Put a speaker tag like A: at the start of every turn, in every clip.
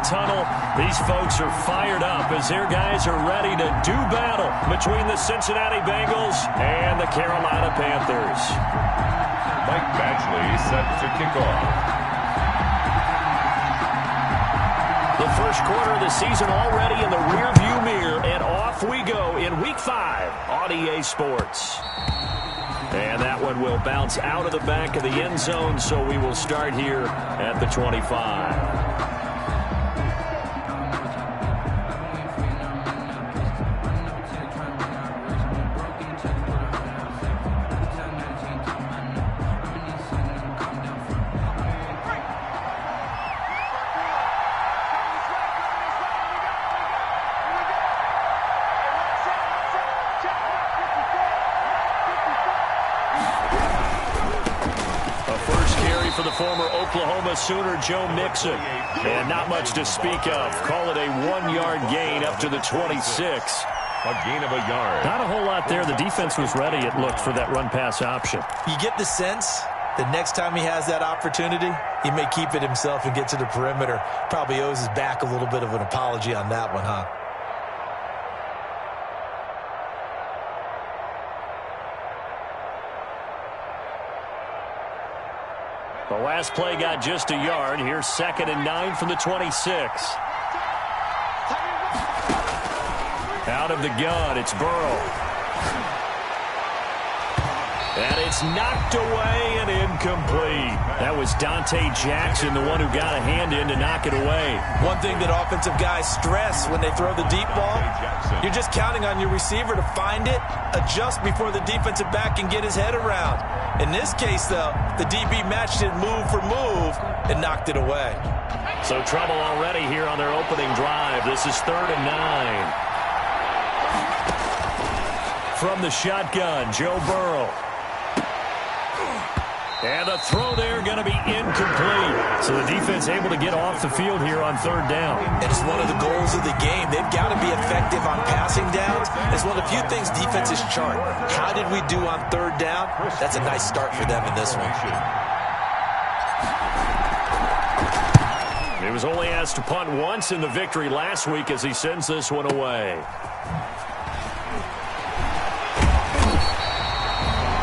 A: tunnel. These folks are fired up as their guys are ready to do battle between the Cincinnati Bengals and the Carolina Panthers.
B: Mike Badgley set to kick off.
A: The first quarter of the season already in the rearview mirror, and off we go in Week 5 on EA Sports. And that one will bounce out of the back of the end zone, so we will start here at the 25. For the former Oklahoma Sooner, Joe Mixon. And not much to speak of. Call it a 1-yard gain up to the 26.
B: A gain of a yard.
A: Not a whole lot there. The defense was ready, it looked, for that run-pass option.
C: You get the sense that next time he has that opportunity, he may keep it himself and get to the perimeter. Probably owes his back a little bit of an apology on that one, huh?
A: The last play got just a yard. Here's 2nd and 9 from the 26. Out of the gun, it's Burrow. And it's knocked away and incomplete. That was Dante Jackson, the one who got a hand in to knock it away.
C: One thing that offensive guys stress when they throw the deep ball, you're just counting on your receiver to find it, adjust before the defensive back can get his head around. In this case, though, the DB matched it move for move and knocked it away.
A: So trouble already here on their opening drive. This is 3rd and 9. From the shotgun, Joe Burrow. And the throw there going to be incomplete. So the defense able to get off the field here on 3rd down.
C: And it's one of the goals of the game. They've got to be effective on passing downs. It's one of the few things defenses chart. How did we do on 3rd down? That's a nice start for them in this one.
A: He was only asked to punt once in the victory last week as he sends this one away.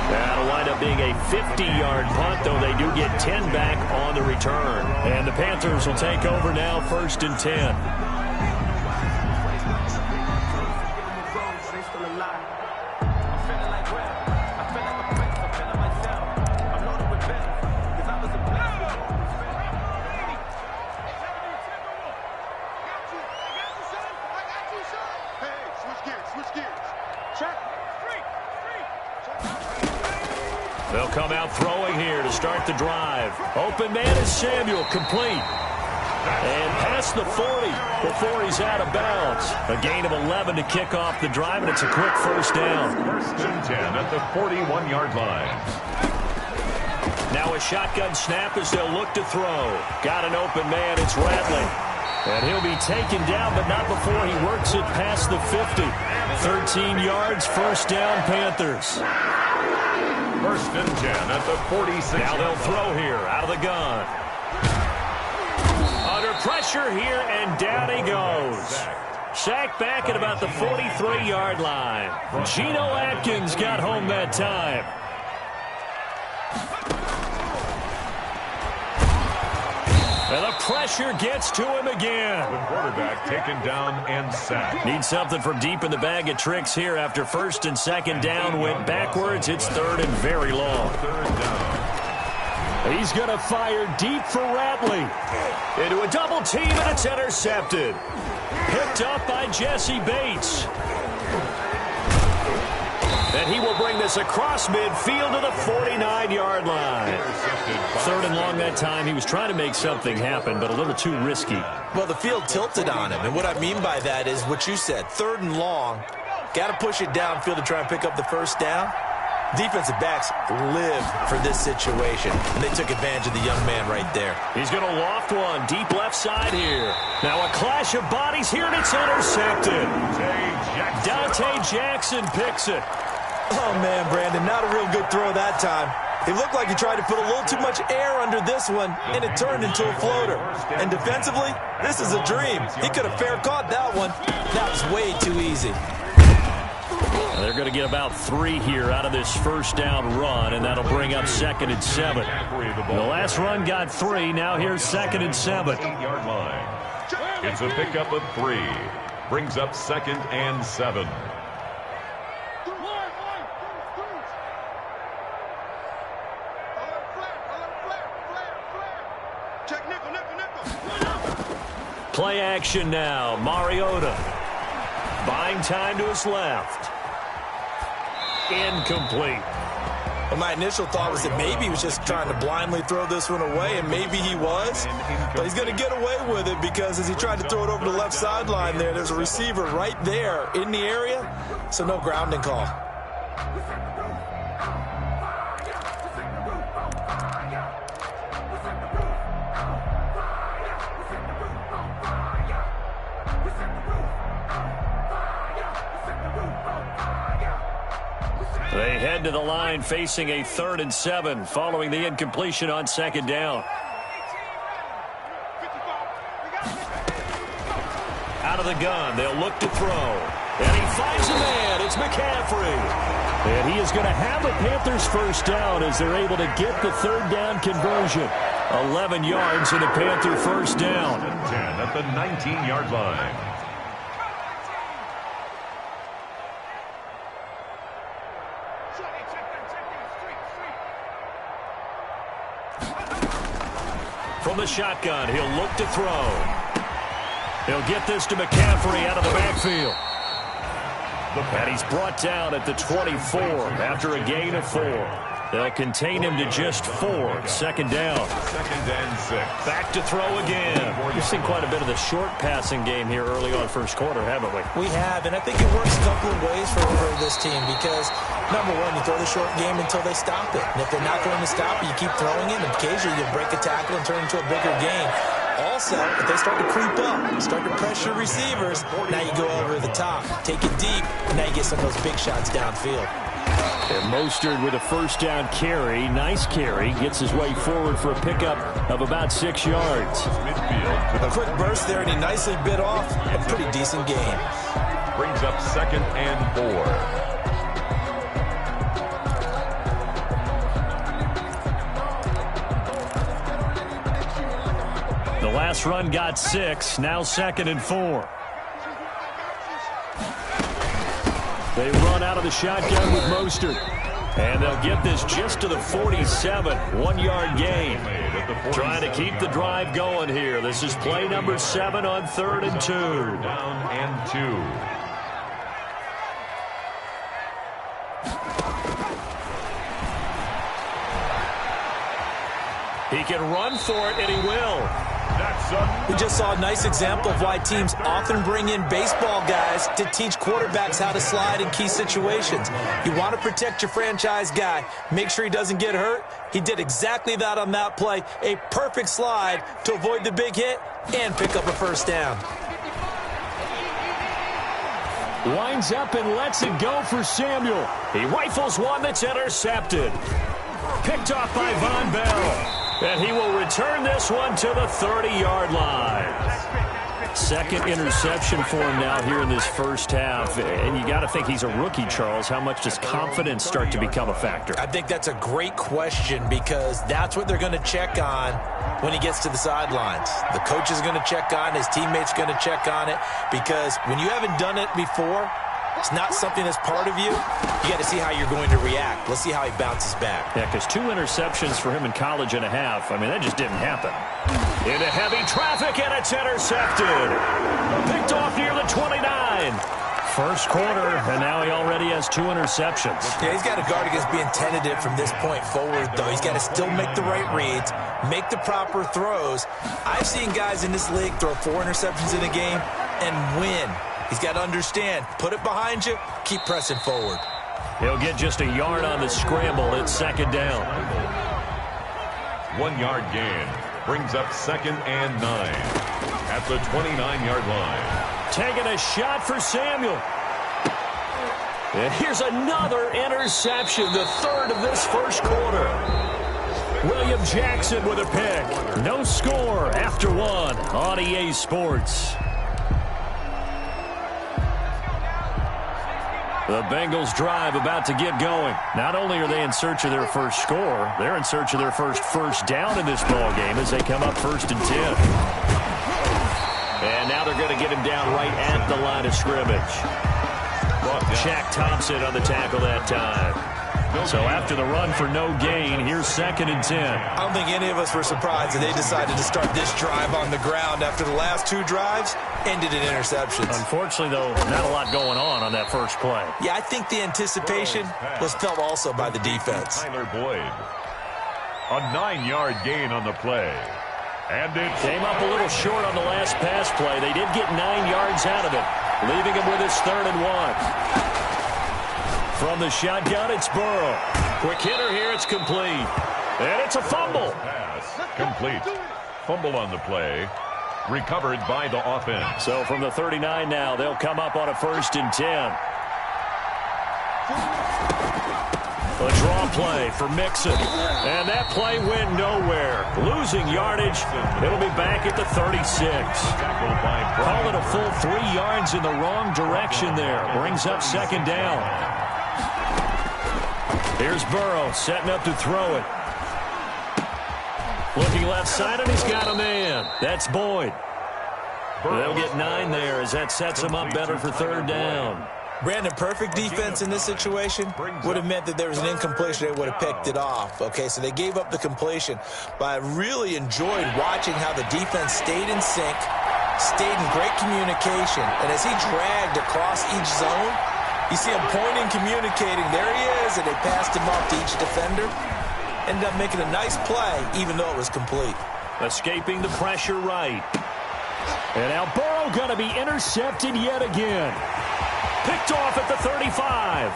A: That'll wind up being a 50-yard punt, though they do get 10 back on the return. And the Panthers will take over now, 1st and 10. They'll come out throwing here to start the drive. Open man is Samuel, complete. And past the 40 before he's out of bounds. A gain of 11 to kick off the drive, and it's a quick 1st down.
B: 1st and 10 at the 41-yard line.
A: Now a shotgun snap as they'll look to throw. Got an open man, it's Rattling. And he'll be taken down, but not before he works it past the 50. 13 yards, 1st down, Panthers.
B: 1st and 10 at the 46.
A: Now they'll throw here out of the gun. Under pressure here, and down he goes. Sacked back at about the 43-yard line. Geno Atkins got home that time. And the pressure gets to him again.
B: The quarterback taken down and sacked.
A: Need something from deep in the bag of tricks here after 1st and 2nd down went backwards. It's 3rd and very long.
B: 3rd down.
A: He's going to fire deep for Rattling. Into a double team, and it's intercepted. Picked up by Jesse Bates. And he will bring this across midfield to the 49-yard line. 3rd and long that time. He was trying to make something happen, but a little too risky.
C: Well, the field tilted on him, and what I mean by that is what you said. 3rd and long, got to push it downfield to try and pick up the 1st down. Defensive backs live for this situation, and they took advantage of the young man right there.
A: He's going to loft one deep left side here. Now a clash of bodies here, and it's intercepted. Dante Jackson picks it.
C: Oh, man, Brandon, not a real good throw that time. He looked like he tried to put a little too much air under this one, and it turned into a floater. And defensively, this is a dream. He could have fair caught that one. That was way too easy.
A: They're going to get about 3 here out of this first down run, and that'll bring up 2nd and 7. The last run got 3. Now here's 2nd and 7.
B: Yard line. It's a pickup of 3. Brings up 2nd and 7.
A: Play action now. Mariota buying time to his left. Incomplete.
C: Well, my initial thought was that maybe he was just trying to blindly throw this one away, and maybe he was. But he's going to get away with it because as he tried to throw it over the left sideline there's a receiver right there in the area, so no grounding call.
A: They head to the line facing a 3rd and 7 following the incompletion on 2nd down. Out of the gun, they'll look to throw. And he finds a man. It's McCaffrey. And he is going to have the Panthers first down as they're able to get the 3rd down conversion. 11 yards and a Panther first down.
B: 10 at the 19-yard line.
A: From the shotgun, he'll look to throw. He'll get this to McCaffrey out of the backfield. And he's brought down at the 24 after a gain of 4. They'll contain him to just 4. 2nd down.
B: 2nd and 6.
A: Back to throw again. We've seen quite a bit of the short passing game here early on first quarter, haven't we?
C: We have, and I think it works a couple of ways for this team because, number one, you throw the short game until they stop it. And if they're not going to stop it, you keep throwing it, and occasionally you'll break a tackle and turn it into a bigger gain. Also, if they start to creep up, start to pressure receivers, now you go over the top, take it deep, and now you get some of those big shots downfield.
A: And Mostert with a first down carry. Nice carry. Gets his way forward for a pickup of about 6 yards.
B: Midfield.
C: A quick burst there, and he nicely bit off a pretty decent gain.
B: Brings up 2nd and 4.
A: The last run got 6. Now 2nd and 4. They run out of the shotgun with Mostert. And they'll get this just to the 47. 1-yard gain. Trying to keep the drive going here. This is play number 7 on 3rd and 2.
B: Down and 2.
A: He can run for it, and he will.
C: We just saw a nice example of why teams often bring in baseball guys to teach quarterbacks how to slide in key situations. You want to protect your franchise guy. Make sure he doesn't get hurt. He did exactly that on that play. A perfect slide to avoid the big hit and pick up a first down.
A: Winds up and lets it go for Samuel. He rifles one that's intercepted. Picked off by Von Bell. And he will return this one to the 30-yard line. 2nd interception for him now here in this first half. And you got to think he's a rookie, Charles. How much does confidence start to become a factor?
C: I think that's a great question because that's what they're going to check on when he gets to the sidelines. The coach is going to check on it. His teammates going to check on it because when you haven't done it before, it's not something that's part of you. You got to see how you're going to react. Let's see how he bounces back.
A: Yeah, because 2 interceptions for him in college and a half. I mean, that just didn't happen. Into heavy traffic, and it's intercepted. Picked off near the 29. First quarter, and now he already has 2 interceptions.
C: Yeah, he's got to guard against being tentative from this point forward, though. He's got to still make the right reads, make the proper throws. I've seen guys in this league throw 4 interceptions in a game and win. He's got to understand, put it behind you, keep pressing forward.
A: He'll get just a yard on the scramble. It's 2nd down.
B: 1-yard gain. Brings up 2nd and 9. At the 29-yard line.
A: Taking a shot for Samuel. And here's another interception, the third of this first quarter. William Jackson with a pick. No score after one on EA Sports. The Bengals drive about to get going. Not only are they in search of their first score, they're in search of their first down in this ball game as they come up 1st and 10. And now they're going to get him down right at the line of scrimmage. Shaq Thompson on the tackle that time. So after the run for no gain, here's 2nd and 10.
C: I don't think any of us were surprised that they decided to start this drive on the ground after the last 2 drives ended in interceptions.
A: Unfortunately, though, not a lot going on that first play.
C: Yeah, I think the anticipation was felt also by the defense.
B: Tyler Boyd. A 9-yard gain on the play. And it
A: came up a little short on the last pass play. They did get 9 yards out of it, leaving him with his 3rd and 1. From the shotgun, it's Burrow. Quick hitter here, it's complete. And it's a fumble.
B: Pass complete. Fumble on the play. Recovered by the offense.
A: So from the 39 now, they'll come up on a 1st and 10. A draw play for Mixon. And that play went nowhere. Losing yardage. It'll be back at the 36. Call it a full 3 yards in the wrong direction there. Brings up 2nd down. Here's Burrow setting up to throw it. Looking left side, and he's got a man. That's Boyd. They'll get 9 there as that sets him up better for 3rd down.
C: Brandon, perfect defense in this situation would have meant that there was an incompletion. They would have picked it off. Okay, so they gave up the completion. But I really enjoyed watching how the defense stayed in sync, stayed in great communication. And as he dragged across each zone, you see him pointing, communicating. There he is, and they passed him off to each defender. Ended up making a nice play, even though it was complete.
A: Escaping the pressure right. And now Burrow going to be intercepted yet again. Picked off at the 35.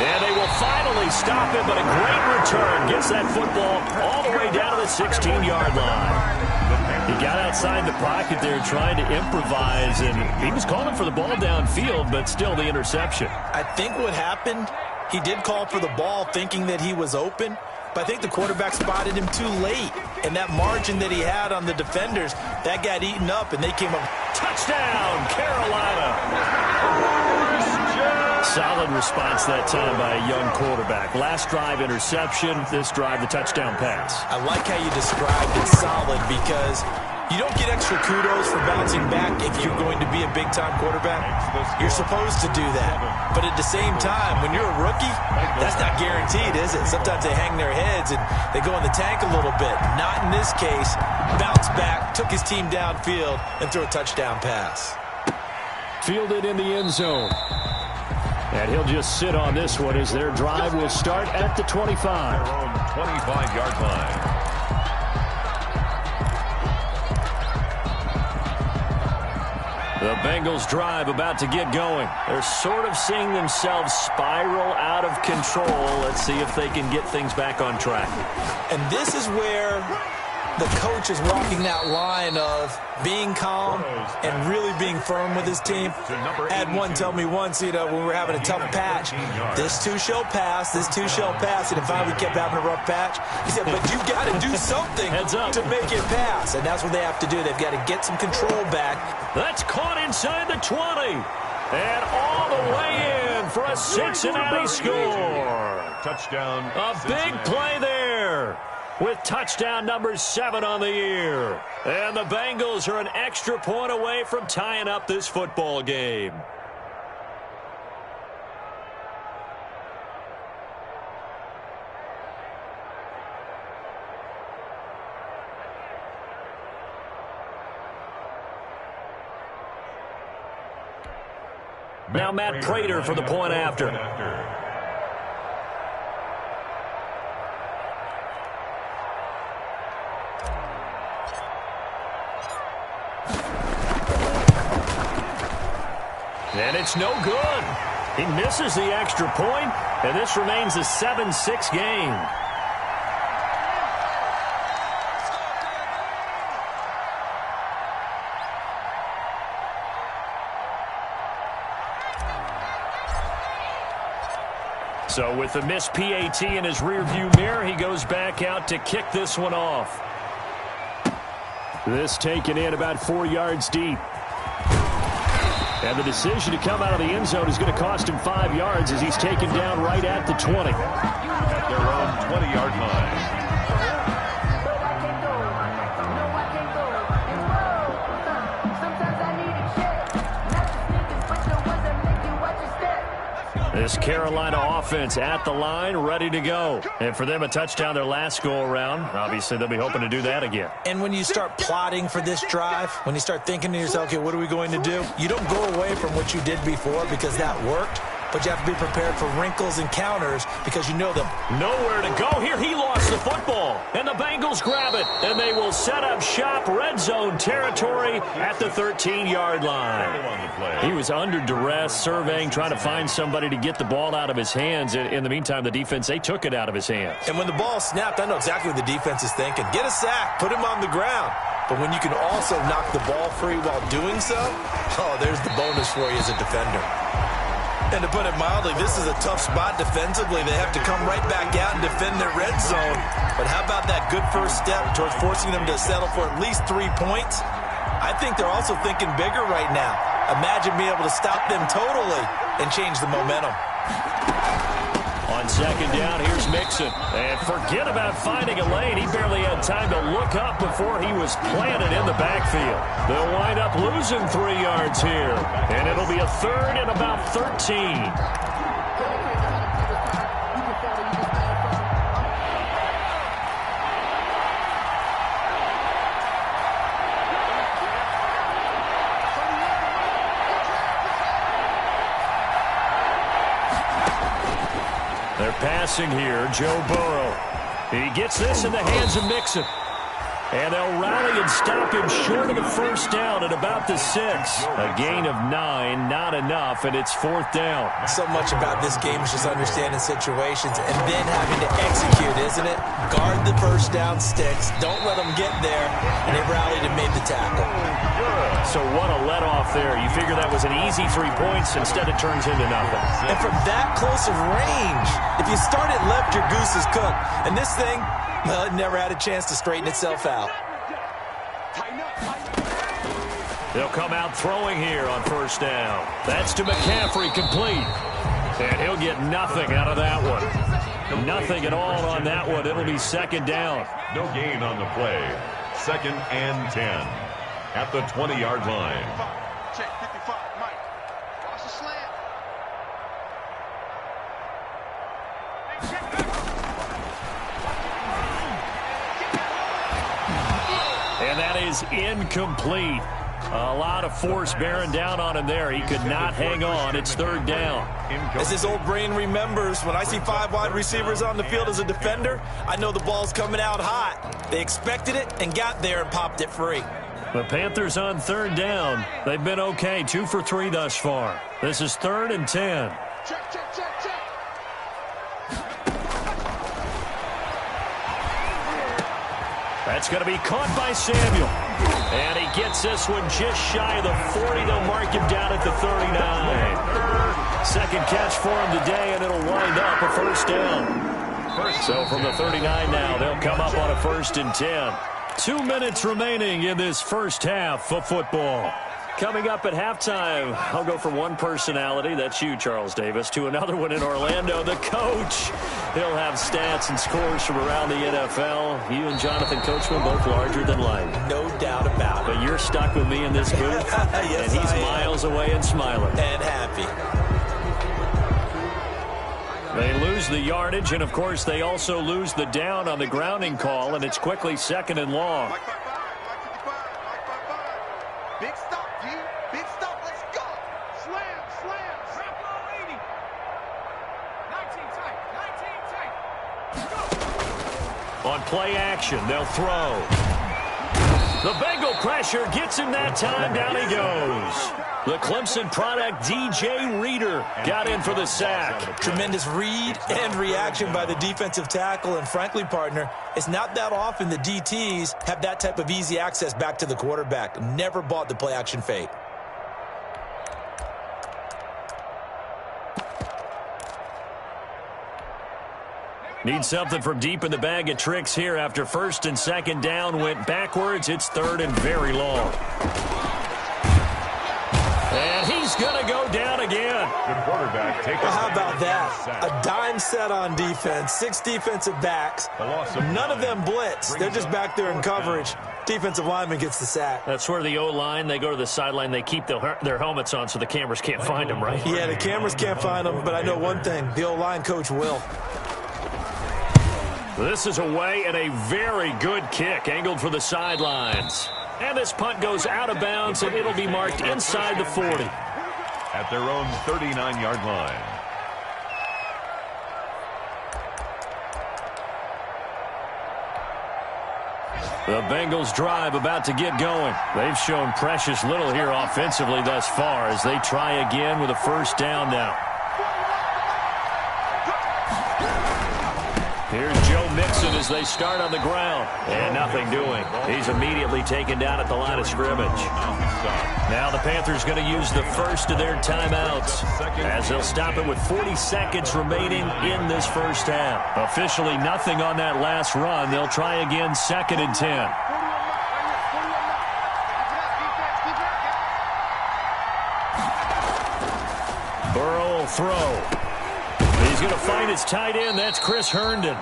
A: And they will finally stop him, but a great return. Gets that football all the way down to the 16-yard line. He got outside the pocket there trying to improvise, and he was calling for the ball downfield, but still the interception.
C: I think what happened, he did call for the ball thinking that he was open, but I think the quarterback spotted him too late. And that margin that he had on the defenders, that got eaten up, and they came up.
A: Touchdown, Carolina. Solid response that time by a young quarterback. Last drive, interception. This drive, the touchdown pass.
C: I like how you described it solid because you don't get extra kudos for bouncing back if you're going to be a big-time quarterback. You're supposed to do that. But at the same time, when you're a rookie, that's not guaranteed, is it? Sometimes they hang their heads and they go in the tank a little bit. Not in this case. Bounced back, took his team downfield, and threw a touchdown pass.
A: Fielded in the end zone. And he'll just sit on this one as their drive will start at the 25.
B: Their own 25-yard line.
A: The Bengals drive about to get going. They're sort of seeing themselves spiral out of control. Let's see if they can get things back on track.
C: And this is where the coach is walking that line of being calm and really being firm with his team. I had one tell me once, when we were having a tough patch, this too shall pass, this too shall pass. And if we kept having a rough patch, he said, but you got to do something to make it pass. And that's what they have to do. They've got to get some control back.
A: That's caught inside the 20. And all the way in for a Cincinnati score.
B: Touchdown.
A: A big play there, with touchdown number 7 on the year. And the Bengals are an extra point away from tying up this football game. Now Matt Prater for the point after. And it's no good. He misses the extra point, and this remains a 7-6 game. So with the missed PAT in his rearview mirror, he goes back out to kick this one off. This taken in about 4 yards deep. And the decision to come out of the end zone is going to cost him 5 yards as he's taken down right at the 20.
B: At their own 20-yard line.
A: This Carolina offense at the line, ready to go. And for them, a touchdown their last go-around. Obviously, they'll be hoping to do that again.
C: And when you start plotting for this drive, when you start thinking to yourself, okay, what are we going to do? You don't go away from what you did before because that worked. But you have to be prepared for wrinkles and counters because you know them.
A: Nowhere to go here. He lost the football. And the Bengals grab it. And they will set up shop, red zone territory at the 13-yard line. He was under duress, surveying, trying to find somebody to get the ball out of his hands. In the meantime, the defense, they took it out of his hands.
C: And when the ball snapped, I know exactly what the defense is thinking. Get a sack. Put him on the ground. But when you can also knock the ball free while doing so, oh, there's the bonus for you as a defender. And to put it mildly, this is a tough spot defensively. They have to come right back out and defend their red zone. But how about that good first step towards forcing them to settle for at least 3 points? I think they're also thinking bigger right now. Imagine being able to stop them totally and change the momentum.
A: On second down, here's Mixon. And forget about finding a lane. He barely had time to look up before he was planted in the backfield. They'll wind up losing 3 yards here. And it'll be a third and about 13. They're passing here, Joe Burrow. He gets this in the hands of Mixon. And they'll rally and stop him short of the first down at about the 6. A gain of 9, not enough, and it's 4th down.
C: So much about this game is just understanding situations and then having to execute, isn't it? Guard the first down sticks. Don't let them get there. And they rallied and made the tackle.
A: So what a let-off there. You figure that was an easy 3 points. Instead, it turns into nothing.
C: And from that close of range, if you start it left, your goose is cooked. And this thing, well, it never had a chance to straighten itself out.
A: They'll come out throwing here on first down. That's to McCaffrey, complete. And he'll get nothing out of that one. Nothing at all on that one. It'll be second down.
B: No gain on the play. 2nd and 10 at the 20-yard line.
D: Check 55, Mike. Watch the slant.
A: And that is incomplete. A lot of force bearing down on him there. He could not hang on. It's 3rd down.
C: As his old brain remembers, when I see 5 wide receivers on the field as a defender, I know the ball's coming out hot. They expected it and got there and popped it free.
A: The Panthers on 3rd down. They've been okay, 2 for 3 thus far. This is 3rd and 10.
D: Check, check, check, check.
A: That's going to be caught by Samuel. And he gets this one just shy of the 40. They'll mark him down at the 39. Second catch for him today, and it'll wind up a first down. So from the 39 now, they'll come up on a 1st and 10. 2 minutes remaining in this first half of football. Coming up at halftime, I'll go from one personality, that's you, Charles Davis, to another one in Orlando, the coach. He'll have stats and scores from around the NFL. You and Jonathan Coachman, both larger than life.
C: No doubt about it.
A: But you're stuck with me in this booth,
C: yes,
A: and he's miles away and smiling.
C: And happy.
A: They lose the yardage, and, of course, they also lose the down on the grounding call, and it's quickly 2nd and long.
D: Mike 55, Mike 55. Big stop, G. Big stop. Let's go. Slam, slam. Trap on 80. 19 tight. 19 tight. Go.
A: On play action, they'll throw. The Bengal pressure gets him that time. Down he goes. The Clemson product, DJ Reader, got in for the sack.
C: Tremendous read and reaction by the defensive tackle. And frankly, partner, it's not that often the DTs have that type of easy access back to the quarterback. Never bought the play action fake.
A: Need something from deep in the bag of tricks here after first and second down went backwards. It's third and very long. And he's going to go down again.
B: Good quarterback.
C: Well, how about that? A dime set on defense, 6 defensive backs. None of them blitz. They're just back there in coverage. Defensive lineman gets the sack.
A: That's where the O-line, they go to the sideline, they keep their helmets on so the cameras can't find them, right?
C: Yeah, the cameras can't find them, but I know one thing. The O-line coach will.
A: This is away and a very good kick angled for the sidelines. And this punt goes out of bounds, and it'll be marked inside the 40.
B: At their own 39-yard line.
A: The Bengals drive about to get going. They've shown precious little here offensively thus far as they try again with a first down now. Here's Joe Mixon as they start on the ground. And nothing doing. He's immediately taken down at the line of scrimmage. Now the Panthers going to use the first of their timeouts as they'll stop it with 40 seconds remaining in this first half. Officially nothing on that last run. They'll try again, 2nd and 10. Burrow will throw. He's going to find his tight end. That's Chris Herndon.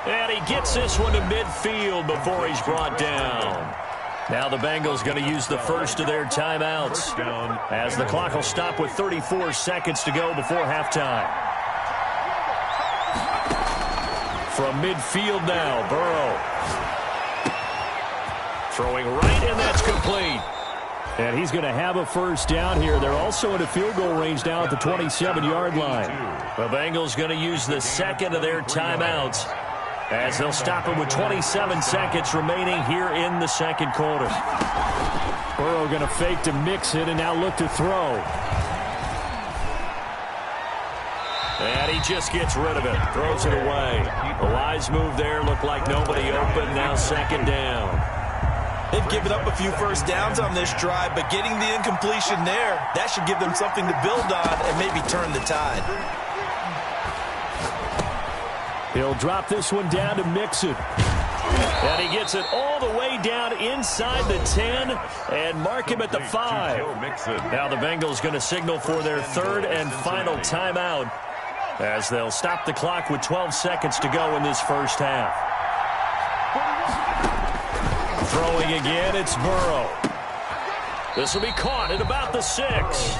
A: And he gets this one to midfield before he's brought down. Now the Bengals going to use the first of their timeouts as the clock will stop with 34 seconds to go before halftime. From midfield now, Burrow. Throwing right, and that's complete. And he's going to have a first down here. They're also in a field goal range now at the 27-yard line. The Bengals going to use the second of their timeouts as they'll stop it with 27 seconds remaining here in the second quarter. Burrow going to fake to mix it and now look to throw. And he just gets rid of it. Throws it away. The wise move there. Looked like nobody open. Now second down.
C: They've given up a few first downs on this drive, but getting the incompletion there, that should give them something to build on and maybe turn the tide.
A: He'll drop this one down to Mixon. And he gets it all the way down inside the 10 and mark him at the 5. Now the Bengals going to signal for their third and final timeout as they'll stop the clock with 12 seconds to go in this first half. Throwing again, it's Burrow. This will be caught at about the 6.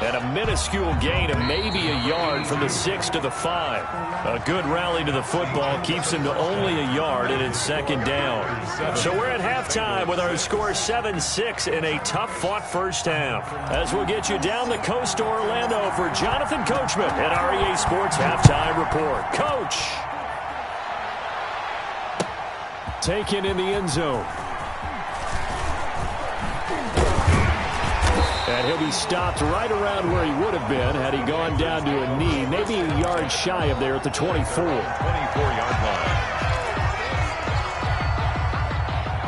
A: And a minuscule gain of maybe a yard from the 6 to the 5. A good rally to the football keeps him to only a yard, and it's second down. So we're at halftime with our score 7-6 in a tough-fought first half. As we'll get you down the coast to Orlando for Jonathan Coachman at REA Sports Halftime Report. Coach! Taken in the end zone. And he'll be stopped right around where he would have been had he gone down to a knee, maybe a yard shy of there at the 24.
B: 24-yard line.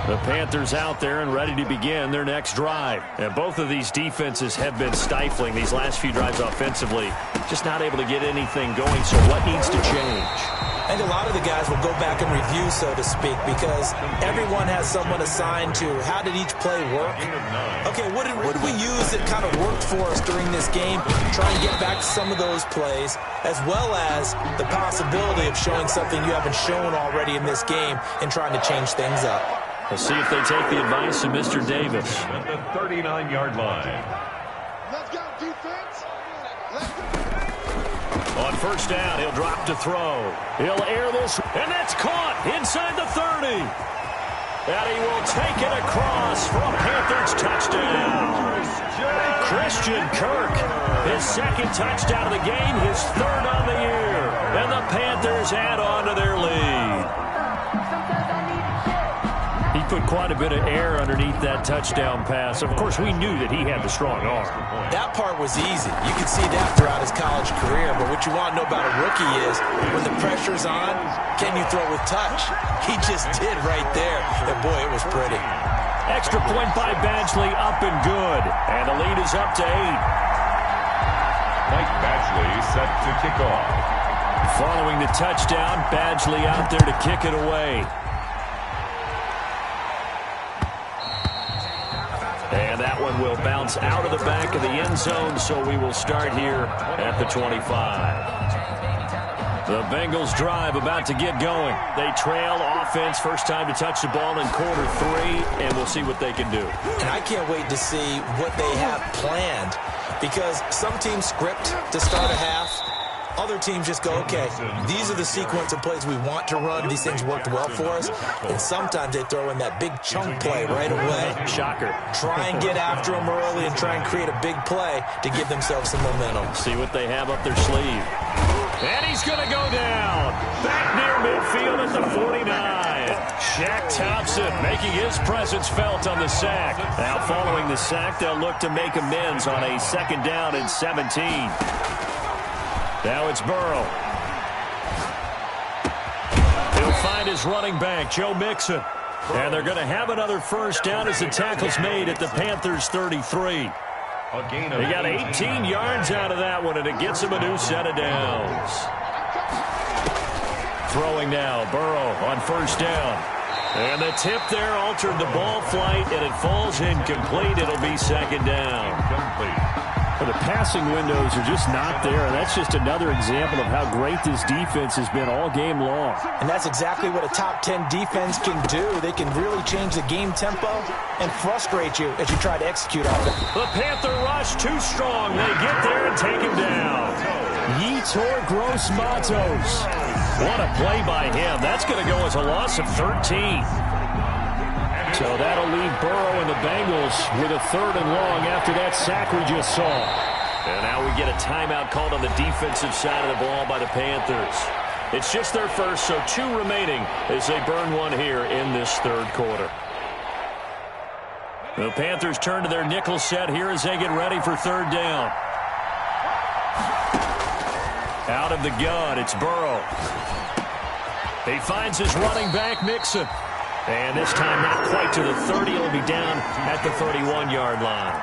A: The Panthers out there and ready to begin their next drive. And both of these defenses have been stifling these last few drives offensively. Just not able to get anything going, so what needs to change?
C: I think a lot of the guys will go back and review, so to speak, because everyone has someone assigned to how did each play work. Okay, what did we use that kind of worked for us during this game? Try and get back to some of those plays, as well as the possibility of showing something you haven't shown already in this game and trying to change things up.
A: Let's see if they take the advice of Mr. Davis.
B: At the 39-yard line.
D: Let's go, defense. Let's go.
A: On first down, he'll drop to throw. He'll air this, and that's caught inside the 30. And he will take it across for a Panthers touchdown. Christian Kirk, his second touchdown of the game, his third on the year. And the Panthers add on to their lead. He put quite a bit of air underneath that touchdown pass. Of course, we knew that he had the strong arm.
C: That part was easy. You can see that throughout his college career. But what you want to know about a rookie is when the pressure's on, can you throw with touch? He just did right there. And, boy, it was pretty.
A: Extra point by Badgley, up and good. And the lead is up to 8.
B: Mike Badgley set to kick off.
A: Following the touchdown, Badgley out there to kick it away. And that one will bounce out of the back of the end zone, so we will start here at the 25. The Bengals drive about to get going. They trail offense, first time to touch the ball in quarter 3, and we'll see what they can do.
C: And I can't wait to see what they have planned, because some teams script to start a half. Other teams just go, okay, these are the sequence of plays we want to run. These things worked well for us. And sometimes they throw in that big chunk play right away.
A: Shocker.
C: Try and get after them early and try and create a big play to give themselves some momentum.
A: See what they have up their sleeve. And he's going to go down. Back near midfield at the 49. Shaq Thompson making his presence felt on the sack. Now following the sack, they'll look to make amends on a 2nd down and 17. Now it's Burrow. He'll find his running back, Joe Mixon. And they're going to have another first down as the tackle's made at the Panthers' 33. They got 18 yards out of that one, and it gets them a new set of downs. Throwing now, Burrow on first down. And the tip there altered the ball flight, and it falls incomplete. It'll be 2nd down. Well, the passing windows are just not there, and that's just another example of how great this defense has been all game long.
C: And that's exactly what a top 10 defense can do. They can really change the game tempo and frustrate you as you try to execute on it.
A: The Panther rush too strong. They get there and take him down. Yetur Gross-Matos. What a play by him. That's going to go as a loss of 13. So that'll leave Burrow and the Bengals with a 3rd and long after that sack we just saw. And now we get a timeout called on the defensive side of the ball by the Panthers. It's just their first, so 2 remaining as they burn one here in this 3rd quarter. The Panthers turn to their nickel set here as they get ready for 3rd down. Out of the gun, it's Burrow. He finds his running back, Mixon. And this time not quite to the 30. It'll be down at the 31-yard line.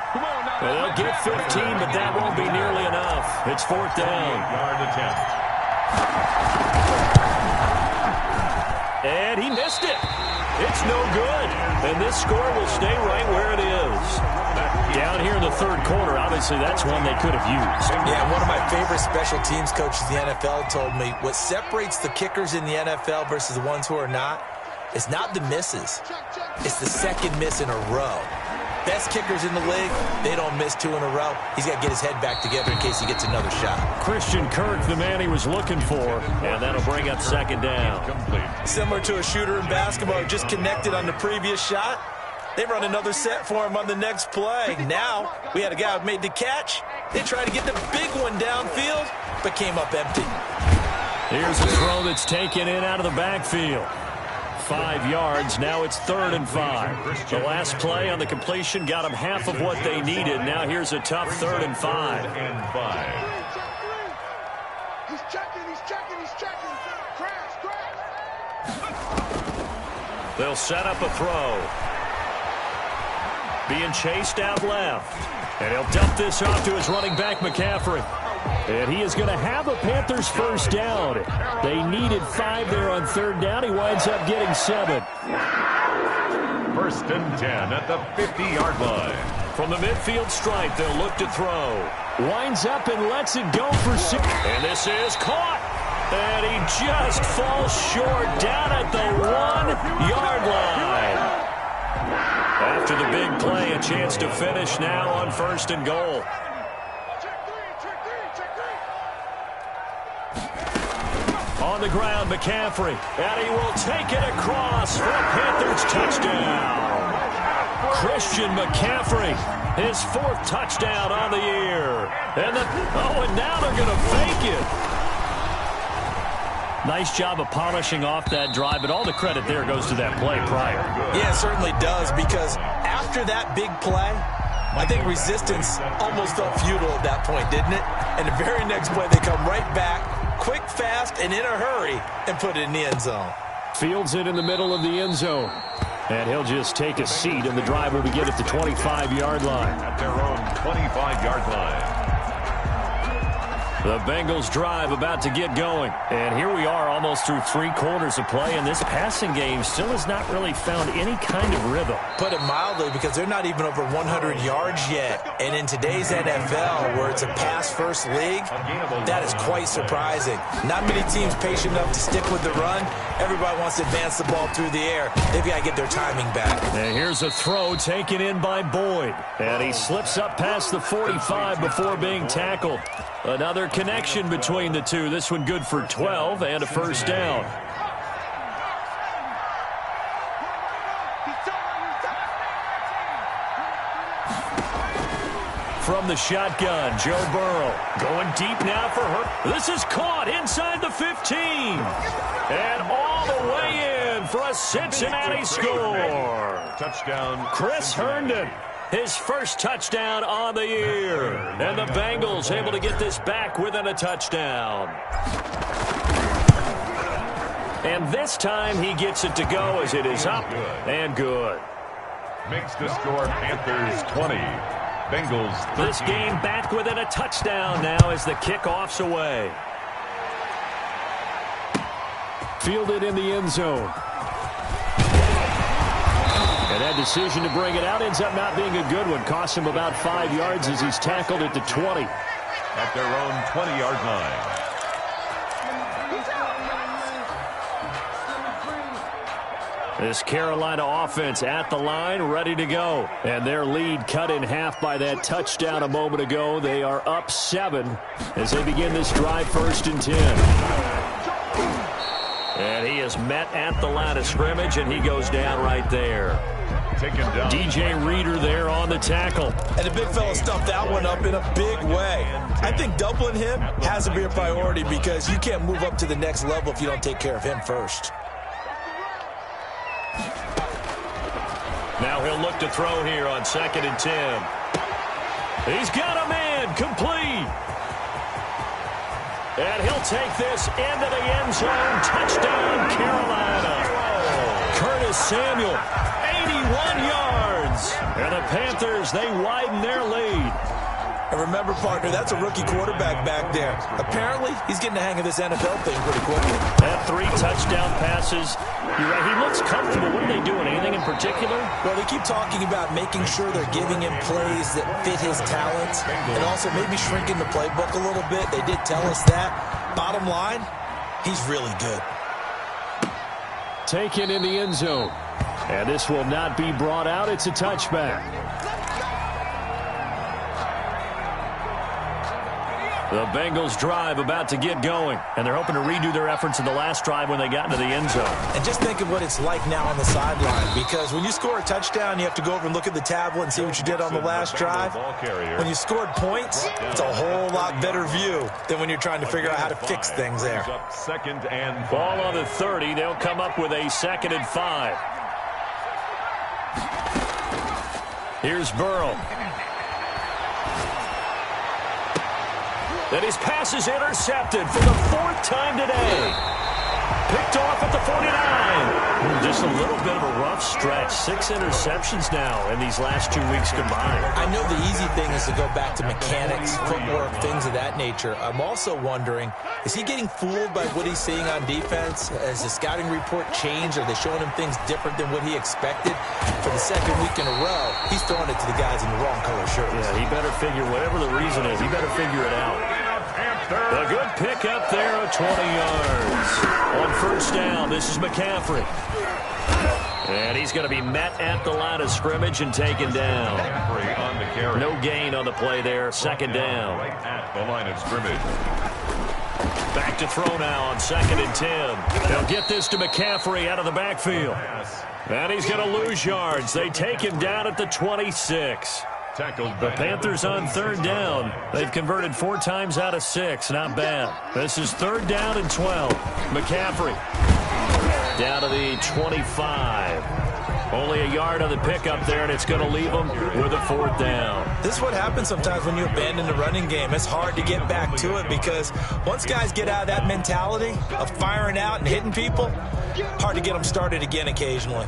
A: And they'll get 15, but that won't be nearly enough. It's 4th down. And he missed it. It's no good. And this score will stay right where it is. Down here in the 3rd quarter, obviously that's one they could have used.
C: Yeah, one of my favorite special teams coaches in the NFL told me what separates the kickers in the NFL versus the ones who are not, it's not the misses. It's the 2nd miss in a row. Best kickers in the league, they don't miss 2 in a row. He's got to get his head back together in case he gets another shot.
A: Christian Kirk, the man he was looking for, and that'll bring up 2nd down.
C: Similar to a shooter in basketball who just connected on the previous shot. They run another set for him on the next play. Now, we had a guy who made the catch. They tried to get the big one downfield, but came up empty.
A: Here's a throw that's taken in out of the backfield. 5 yards. Now it's 3rd and 5. The last play on the completion got them half of what they needed. Now here's a tough 3rd and 5.
D: He's checking. Crash.
A: They'll set up a throw. Being chased out left. And he'll dump this off to his running back, McCaffrey. And he is going to have a Panthers first down. They needed 5 there on 3rd down. He winds up getting 7.
B: 1st and 10 at the 50-yard line.
A: From the midfield stripe, they'll look to throw. Winds up and lets it go for 6. And this is caught. And he just falls short down at the 1-yard line. After the big play, a chance to finish now on 1st and goal. On the ground, McCaffrey, and he will take it across for a Panthers touchdown. Christian McCaffrey, his 4th touchdown on the year. And now they're going to fake it. Nice job of polishing off that drive, but all the credit there goes to that play prior.
C: Yeah, it certainly does, because after that big play, I think resistance almost felt futile at that point, didn't it? And the very next play, they come right back, quick, fast, and in a hurry, and put it in the end zone.
A: Fields it in the middle of the end zone. And he'll just take a seat, and the drive will begin at the 25-yard line.
B: At their own 25-yard line.
A: The Bengals drive about to get going. And here we are almost through 3 quarters of play, and this passing game still has not really found any kind of rhythm.
C: Put it mildly, because they're not even over 100 yards yet. And in today's NFL, where it's a pass-first league, that is quite surprising. Not many teams patient enough to stick with the run. Everybody wants to advance the ball through the air. They've got to get their timing back.
A: And here's a throw taken in by Boyd. And he slips up past the 45 before being tackled. Another connection between the two. This one good for 12 and a first down. From the shotgun, Joe Burrow going deep now for her. This is caught inside the 15. And all the way in for a Cincinnati score.
B: Touchdown,
A: Chris Herndon. His first touchdown on the year. And the Bengals able to get this back within a touchdown. And this time he gets it to go as it is up and good.
B: Makes the score Panthers 20. Bengals 13.
A: This game back within a touchdown now as the kickoff's away. Fielded in the end zone. And that decision to bring it out ends up not being a good one. Costs him about 5 yards as he's tackled at the 20.
B: At their own 20-yard line.
A: This Carolina offense at the line, ready to go. And their lead cut in half by that touchdown a moment ago. They are up 7 as they begin this drive, 1st and 10. And he is met at the line of scrimmage, and he goes down right there.
B: Taken down.
A: DJ Reader there on the tackle.
C: And the big fella stuffed that one up in a big way. I think doubling him has to be a priority, because you can't move up to the next level if you don't take care of him first.
A: Now he'll look to throw here on 2nd and 10. He's got a man, complete. And he'll take this into the end zone. Touchdown, Carolina. Curtis Samuel, 81 yards. And the Panthers, they widen their lead.
C: And remember, partner, that's a rookie quarterback back there. Apparently, he's getting the hang of this NFL thing pretty quickly.
A: That 3 touchdown passes. You're right, he looks comfortable. What are they doing? Anything in particular?
C: Well, they keep talking about making sure they're giving him plays that fit his talents, and also maybe shrinking the playbook a little bit. They did tell us that. Bottom line, he's really good.
A: Taken in the end zone. And this will not be brought out. It's a touchback. The Bengals drive about to get going, and they're hoping to redo their efforts in the last drive when they got into the end zone.
C: And just think of what it's like now on the sideline, because when you score a touchdown, you have to go over and look at the tablet and see what you did on the last drive. When you scored points, it's a whole lot better view than when you're trying to figure out how to fix things there.
B: Second and 5.
A: Ball on the 30. They'll come up with a 2nd and 5. Here's Burrow. And his pass is intercepted for the 4th time today. Picked off at the 49. Just a little bit of a rough stretch. 6 interceptions now in these last 2 weeks combined.
C: I know the easy thing is to go back to mechanics, footwork, things of that nature. I'm also wondering, is he getting fooled by what he's seeing on defense? Has the scouting report changed? Are they showing him things different than what he expected? For the 2nd week in a row, he's throwing it to the guys in the wrong color shirts.
A: Yeah, he better figure, whatever the reason is, he better figure it out. A good pick up there of 20 yards. On 1st down, this is McCaffrey. And he's going to be met at the line of scrimmage and taken down. No gain on the play there. 2nd down.
B: Right at the line of scrimmage.
A: Back to throw now on 2nd and 10. They'll get this to McCaffrey out of the backfield. And he's going to lose yards. They take him down at the 26. The Panthers on 3rd down. They've converted 4 times out of 6. Not bad. This is 3rd down and 12. McCaffrey down to the 25. Only a yard on the pickup there, and it's going to leave them with a 4th down.
C: This is what happens sometimes when you abandon the running game. It's hard to get back to it, because once guys get out of that mentality of firing out and hitting people, hard to get them started again occasionally.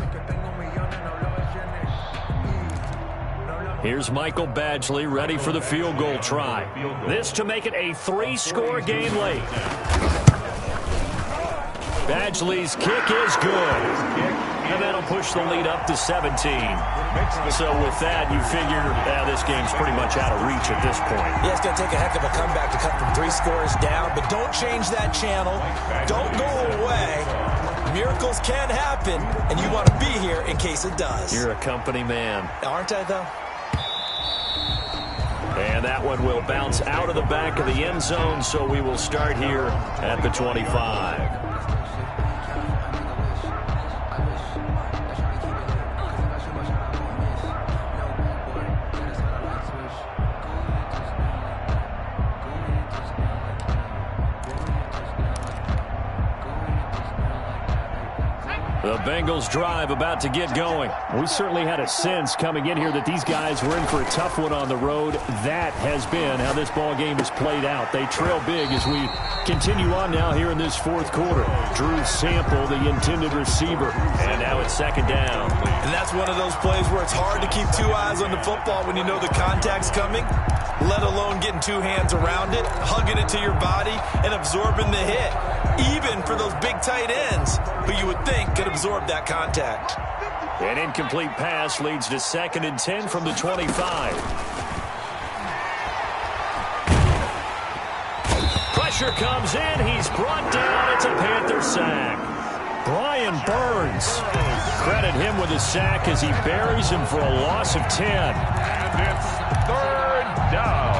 A: Here's Michael Badgley ready for the field goal try. This to make it a 3-score game late. Badgley's kick is good. And that'll push the lead up to 17. So with that, you figure this game's pretty much out of reach at this point.
C: Yeah, it's going to take a heck of a comeback to cut from 3 scores down. But don't change that channel. Don't go away. Miracles can happen, and you want to be here in case it does.
A: You're a company man.
C: Aren't I, though?
A: And that one will bounce out of the back of the end zone, so we will start here at the 25. The Bengals drive about to get going. We certainly had a sense coming in here that these guys were in for a tough one on the road. That has been how this ball game has played out. They trail big as we continue on now here in this fourth quarter. Drew Sample, the intended receiver. And now it's second down.
C: And that's one of those plays where it's hard to keep 2 eyes on the football when you know the contact's coming, let alone getting 2 hands around it, hugging it to your body, and absorbing the hit. Even for those big tight ends who you would think could absorb that contact.
A: An incomplete pass leads to 2nd and 10 from the 25. Pressure comes in. He's brought down. It's a Panther sack. Brian Burns. Credit him with a sack as he buries him for a loss of 10.
B: And it's 3rd down.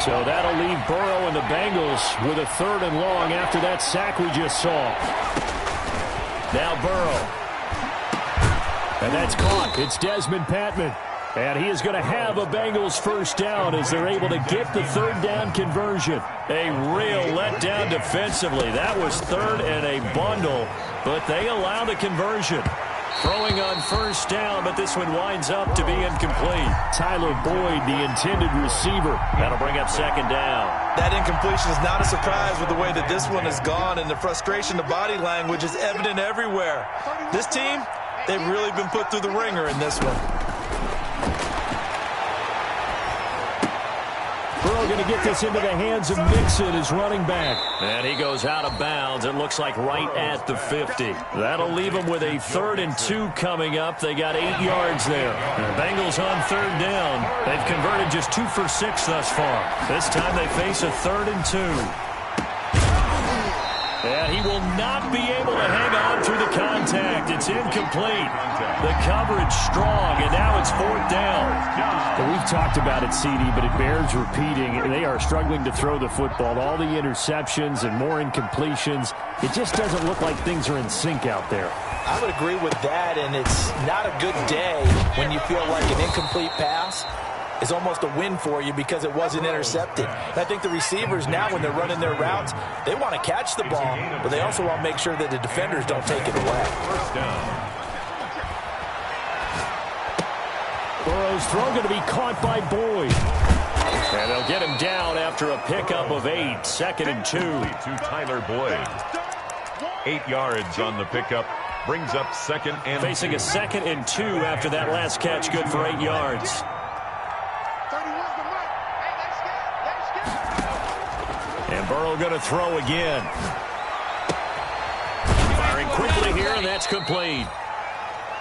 A: So that'll leave Burrow and the Bengals with a 3rd and long after that sack we just saw. Now Burrow. And that's caught. It's Desmond Patman. And he is going to have a Bengals first down as they're able to get the 3rd down conversion. A real letdown defensively. That was 3rd and a bundle, but they allow the conversion. Throwing on first down, but this one winds up to be incomplete. Tyler Boyd, the intended receiver. That'll bring up 2nd down.
C: That incompletion is not a surprise with the way that this one has gone, and the frustration, the body language is evident everywhere. This team, they've really been put through the ringer in this one.
A: Burrow going to get this into the hands of Mixon, his running back. And he goes out of bounds. It looks like right at the 50. That'll leave him with a 3rd and 2 coming up. They got 8 yards there. The Bengals on 3rd down. They've converted just 2 for 6 thus far. This time they face a 3rd and 2. And he will not be able to hang on through the contact. It's incomplete. The coverage strong, and now it's 4th down. And we've talked about it, CD, but it bears repeating. They are struggling to throw the football. All the interceptions and more incompletions. It just doesn't look like things are in sync out there.
C: I would agree with that, and it's not a good day when you feel like an incomplete pass is almost a win for you because it wasn't intercepted. And I think the receivers now, when they're running their routes, they want to catch the ball, but they also want to make sure that the defenders don't take it away.
B: First down.
A: Burrow's throw going to be caught by Boyd. And they'll get him down after a pickup of 8. 2nd and 2.
B: To Tyler Boyd. 8 yards on the pickup. Brings up 2nd and 2.
A: Facing a 2nd and 2 after that last catch, good for 8 yards. And Burrow going to throw again. Firing quickly here, and that's complete.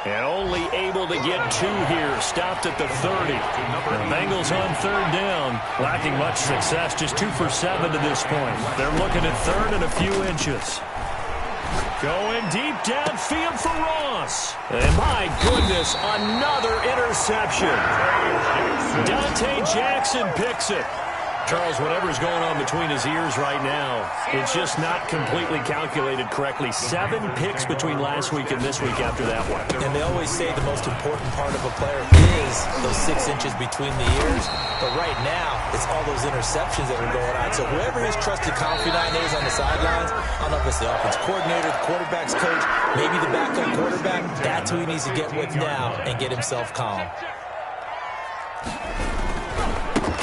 A: And only able to get 2 here. Stopped at the 30. The Bengals on 3rd down. Lacking much success. Just 2 for 7 to this point. They're looking at 3rd and a few inches. Going deep downfield for Ross. And my goodness, another interception. Dante Jackson picks it. Charles, whatever's going on between his ears right now, it's just not completely calculated correctly. 7 picks between last week and this week after that one.
C: And they always say the most important part of a player is those 6 inches between the ears. But right now, it's all those interceptions that are going on. So whoever his trusted confidant is on the sidelines, I don't know if it's the offense coordinator, the quarterback's coach, maybe the backup quarterback, that's who he needs to get with now and get himself calm.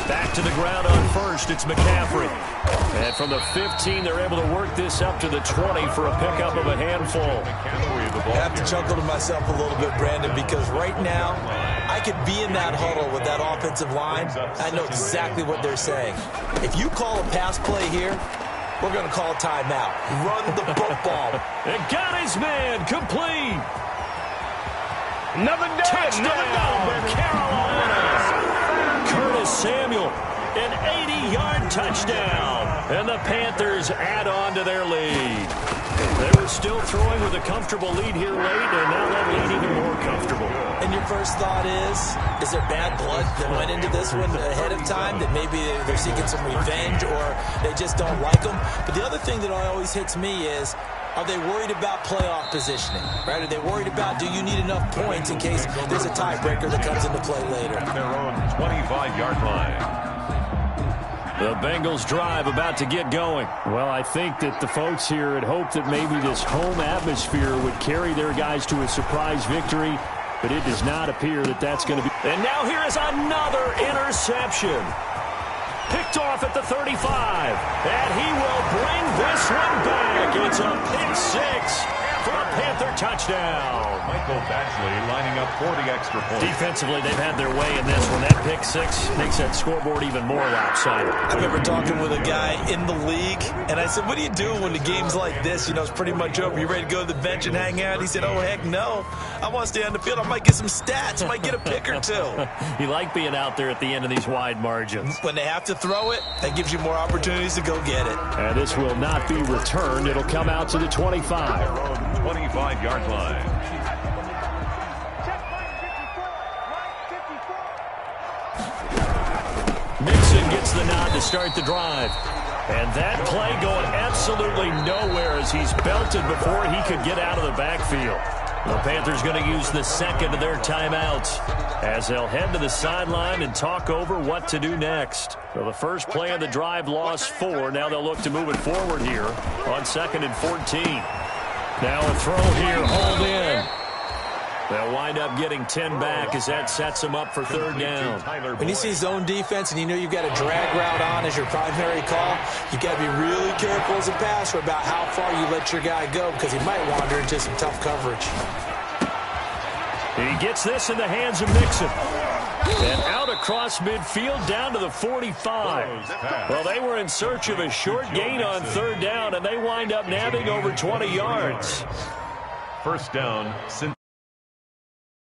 A: Back to the ground on first, it's McCaffrey. And from the 15, they're able to work this up to the 20 for a pickup of a handful.
C: I have to chuckle to myself a little bit, Brandon, because right now, I could be in that huddle with that offensive line. I know exactly what they're saying. If you call a pass play here, we're going to call a timeout. Run the football.
A: And got his man complete.
E: Another
A: Touchdown, Carolina. Curtis Samuel, an 80-yard touchdown. And the Panthers add on to their lead. They were still throwing with a comfortable lead here late, and now that lead even more comfortable.
C: And your first thought is there bad blood that went into this one ahead of time, that maybe they're seeking some revenge or they just don't like them? But the other thing that always hits me is, are they worried about playoff positioning? Right? Are they worried about, do you need enough points in case there's a tiebreaker that comes into play later?
B: At their own 25-yard line.
A: The Bengals drive about to get going. Well, I think that the folks here had hoped that maybe this home atmosphere would carry their guys to a surprise victory, but it does not appear that that's going to be. And now here is another interception. Picked off at the 35, and he will bring this one back. It's a pick six for a Panther touchdown.
B: Michael Batchley lining up for the extra point.
A: Defensively, they've had their way in this one. That pick six makes that scoreboard even more lopsided.
C: I remember talking with a guy in the league, and I said, what do you do when the game's like this? You know, it's pretty much over. You ready to go to the bench and hang out? He said, oh, heck no. I want to stay on the field. I might get some stats. I might get a pick or two.
A: You like being out there at the end of these wide margins.
C: When they have to throw it, that gives you more opportunities to go get it.
A: And this will not be returned. It'll come out to the 25.
B: 25-yard line.
A: Mixon gets the nod to start the drive. And that play going absolutely nowhere as he's belted before he could get out of the backfield. The Panthers going to use the second of their timeouts as they'll head to the sideline and talk over what to do next. So the first play of the drive lost 4. Now they'll look to move it forward here on 2nd and 14. Now a throw here, hauled in. They'll wind up getting 10 back as that sets them up for 3rd down.
C: When you see zone defense and you know you've got a drag route on as your primary call, you've got to be really careful as a passer about how far you let your guy go because he might wander into some tough coverage.
A: He gets this in the hands of Mixon. And out across midfield down to the 45. Well, they were in search of a short gain on 3rd down, and they wind up nabbing over 20 yards.
B: First down.